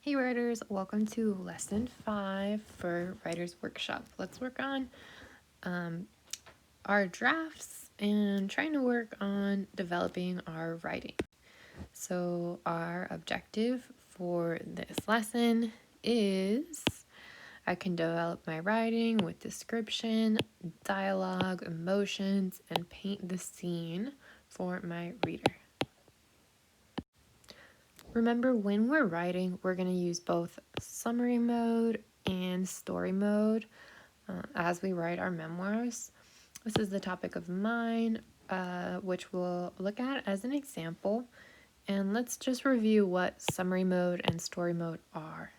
Hey writers, welcome to lesson 5 for Writers Workshop. Let's work on our drafts and trying to work on developing our writing. So our objective for this lesson is I can develop my writing with description, dialogue, emotions, and paint the scene for my reader. Remember, when we're writing, we're going to use both summary mode and story mode as we write our memoirs. This is the topic of mine, which we'll look at as an example. And let's just review what summary mode and story mode are.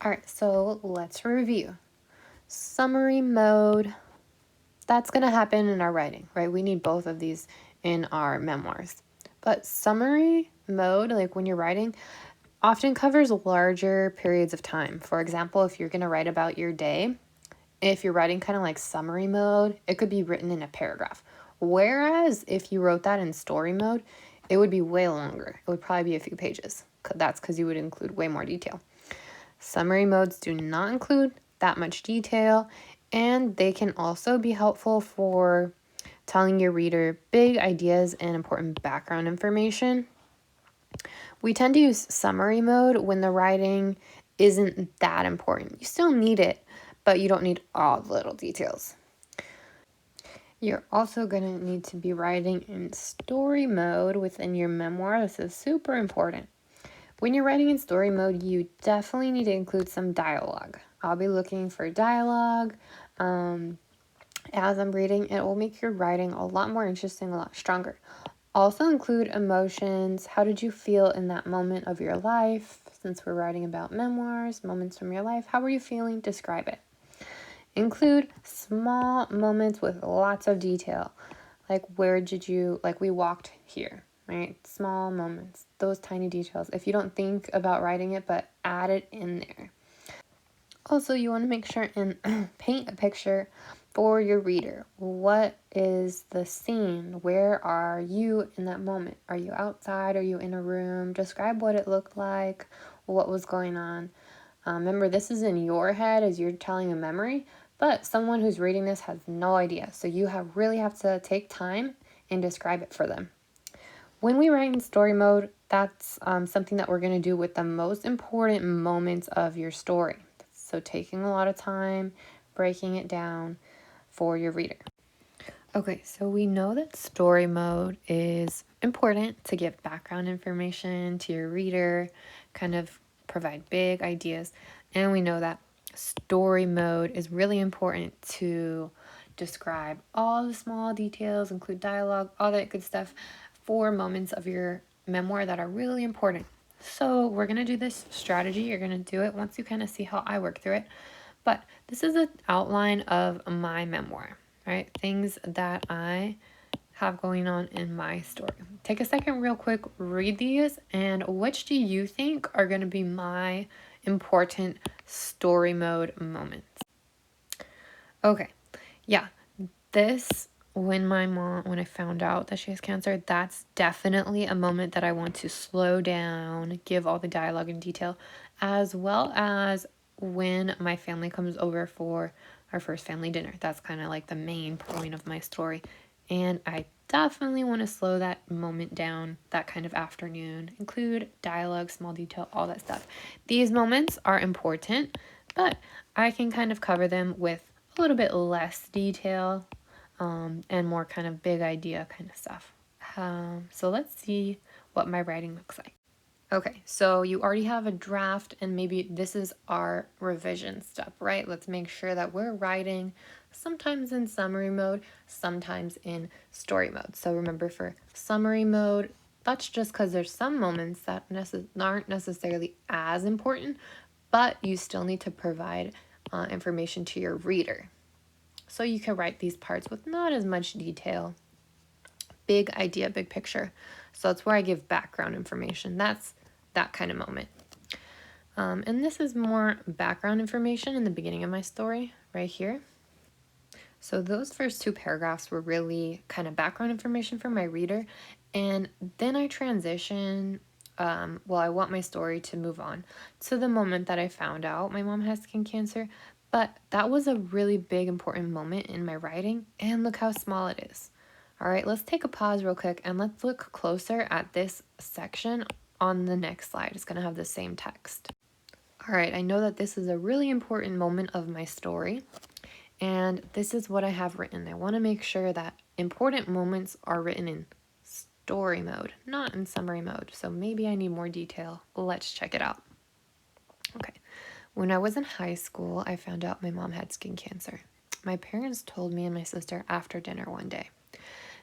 All right, so let's review. Summary mode, that's going to happen in our writing, right? We need both of these in our memoirs. But summary mode, like when you're writing, often covers larger periods of time. For example, if you're going to write about your day, if you're writing kind of like summary mode, it could be written in a paragraph. Whereas if you wrote that in story mode, it would be way longer. It would probably be a few pages. That's because you would include way more detail. Summary modes do not include that much detail, and they can also be helpful for telling your reader big ideas and important background information. We tend to use summary mode when the writing isn't that important. You still need it, but you don't need all the little details. You're also going to need to be writing in story mode within your memoir. This is super important. When you're writing in story mode, you definitely need to include some dialogue. I'll be looking for dialogue. As I'm reading, it will make your writing a lot more interesting, a lot stronger. Also include emotions. How did you feel in that moment of your life? Since we're writing about memoirs, moments from your life, how were you feeling? Describe it. Include small moments with lots of detail. Like we walked here, right? Small moments, those tiny details. If you don't think about writing it, but add it in there. Also, you want to make sure and paint a picture for your reader. What is the scene? Where are you in that moment? Are you outside? Are you in a room? Describe what it looked like, what was going on. Remember, this is in your head as you're telling a memory, but someone who's reading this has no idea. So you really have to take time and describe it for them. When we write in story mode, that's something that we're going to do with the most important moments of your story. So taking a lot of time, breaking it down for your reader. Okay, so we know that story mode is important to give background information to your reader, kind of provide big ideas. And we know that story mode is really important to describe all the small details, include dialogue, all that good stuff for moments of your memoir that are really important. So we're going to do this strategy. You're going to do it once you kind of see how I work through it. But this is an outline of my memoir, right? Things that I have going on in my story. Take a second real quick, read these, and which do you think are going to be my important story mode moments? Okay, yeah, this, when I found out that she has cancer, that's definitely a moment that I want to slow down, give all the dialogue and detail, as well as when my family comes over for our first family dinner. That's kind of like the main point of my story. And I definitely want to slow that moment down, that kind of afternoon, include dialogue, small detail, all that stuff. These moments are important, but I can kind of cover them with a little bit less detail and more kind of big idea kind of stuff. So let's see what my writing looks like. Okay, so you already have a draft and maybe this is our revision step, right? Let's make sure that we're writing sometimes in summary mode, sometimes in story mode. So remember, for summary mode, that's just because there's some moments that aren't necessarily as important, but you still need to provide information to your reader. So you can write these parts with not as much detail. Big idea, big picture. So that's where I give background information. That's that kind of moment. And this is more background information in the beginning of my story right here. So those first two paragraphs were really kind of background information for my reader. And then I transition I want my story to move on to the moment that I found out my mom has skin cancer. But that was a really big, important moment in my writing. And look how small it is. All right, let's take a pause real quick and let's look closer at this section on the next slide. It's going to have the same text. All right, I know that this is a really important moment of my story. And this is what I have written. I want to make sure that important moments are written in story mode, not in summary mode. So maybe I need more detail. Let's check it out. Okay. When I was in high school, I found out my mom had skin cancer. My parents told me and my sister after dinner one day.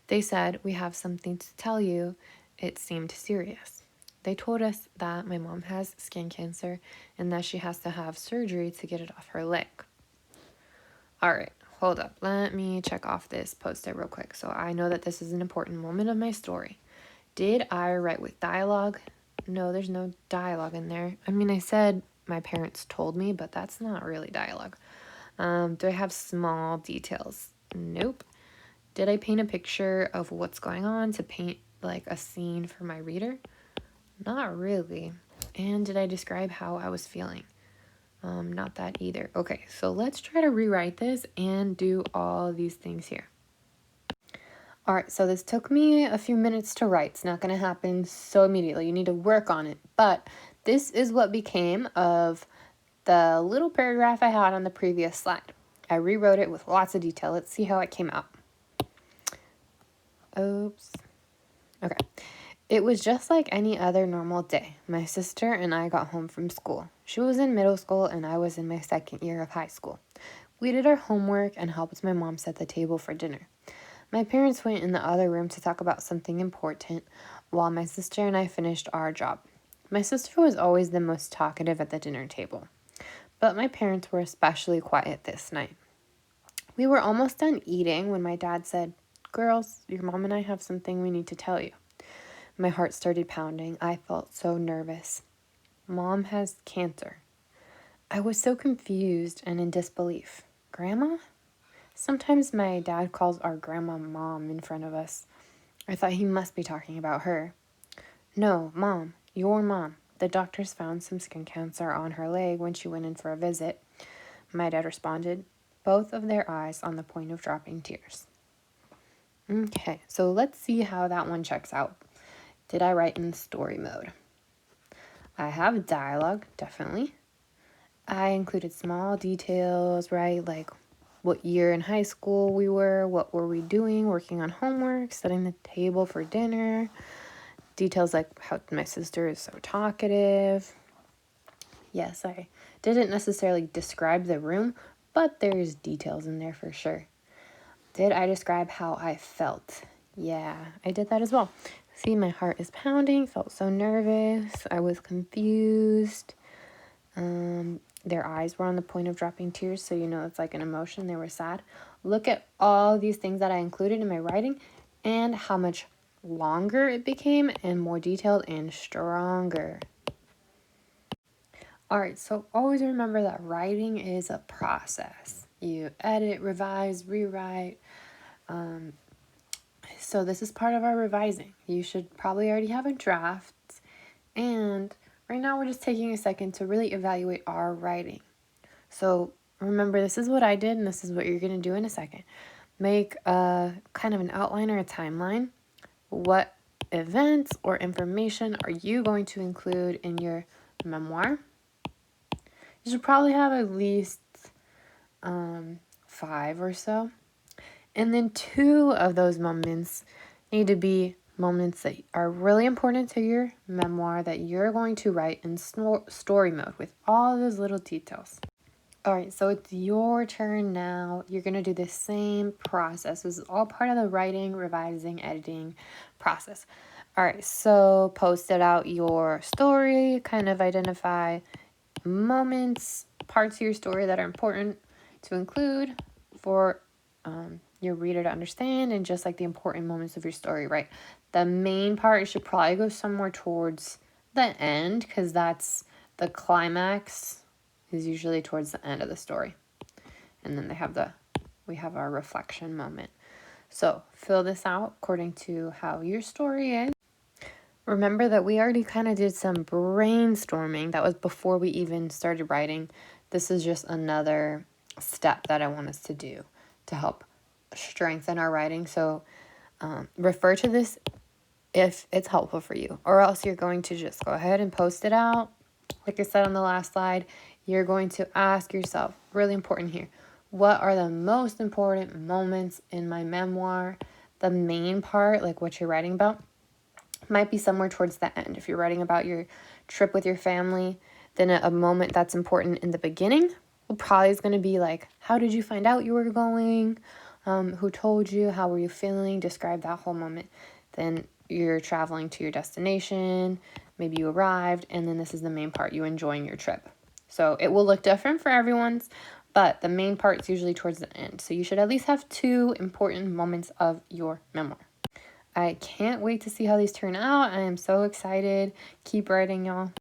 They said, "We have something to tell you." It seemed serious. They told us that my mom has skin cancer and that she has to have surgery to get it off her leg. All right, hold up. Let me check off this post-it real quick so I know that this is an important moment of my story. Did I write with dialogue? No, there's no dialogue in there. I mean, I said my parents told me, but that's not really dialogue. Do I have small details? Nope. Did I paint a picture of what's going on to paint like a scene for my reader? Not really. And did I describe how I was feeling? Not that either. Okay, so let's try to rewrite this and do all these things here. All right, so this took me a few minutes to write. It's not going to happen so immediately. You need to work on it. But this is what became of the little paragraph I had on the previous slide. I rewrote it with lots of detail. Let's see how it came out. Oops. Okay. It was just like any other normal day. My sister and I got home from school. She was in middle school and I was in my second year of high school. We did our homework and helped my mom set the table for dinner. My parents went in the other room to talk about something important while my sister and I finished our job. My sister was always the most talkative at the dinner table, but my parents were especially quiet this night. We were almost done eating when my dad said, "Girls, your mom and I have something we need to tell you." My heart started pounding. I felt so nervous. Mom has cancer. I was so confused and in disbelief. Grandma? Sometimes my dad calls our grandma Mom in front of us. I thought he must be talking about her. "No, Mom, your mom. The doctors found some skin cancer on her leg when she went in for a visit," my dad responded, both of their eyes on the point of dropping tears. Okay, so let's see how that one checks out. Did I write in story mode? I have dialogue, definitely. I included small details, right? Like what year in high school we were, what were we doing, working on homework, setting the table for dinner. Details like how my sister is so talkative. Yes, I didn't necessarily describe the room, but there's details in there for sure. Did I describe how I felt? Yeah, I did that as well. See, my heart is pounding, felt so nervous, I was confused. Their eyes were on the point of dropping tears, so you know it's like an emotion, they were sad. Look at all these things that I included in my writing and how much longer it became and more detailed and stronger. All right, so always remember that writing is a process. You edit, revise, rewrite. So this is part of our revising. You should probably already have a draft. And right now we're just taking a second to really evaluate our writing. So remember, this is what I did and this is what you're going to do in a second. Make a kind of an outline or a timeline. What events or information are you going to include in your memoir? You should probably have at least 5 or so. And then 2 of those moments need to be moments that are really important to your memoir that you're going to write in story mode with all those little details. All right, so it's your turn now. You're going to do the same process. This is all part of the writing, revising, editing process. All right, so posted out your story, kind of identify moments, parts of your story that are important to include for your reader to understand, and just like the important moments of your story, right? The main part should probably go somewhere towards the end because that's the climax is usually towards the end of the story. And then we have our reflection moment. So fill this out according to how your story is. Remember that we already kind of did some brainstorming. That was before we even started writing. This is just another step that I want us to do to help strengthen our writing. So refer to this if it's helpful for you, or else you're going to just go ahead and post it out. Like I said on the last slide, you're going to ask yourself, really important here, what are the most important moments in my memoir? The main part, like what you're writing about, might be somewhere towards the end. If you're writing about your trip with your family, then a moment that's important in the beginning will probably is going to be like, how did you find out you were going? Who told you? How were you feeling? Describe that whole moment. Then you're traveling to your destination. Maybe you arrived, and then this is the main part, you enjoying your trip. So it will look different for everyone's, but the main part is usually towards the end. So you should at least have 2 important moments of your memoir. I can't wait to see how these turn out. I am so excited. Keep writing, y'all.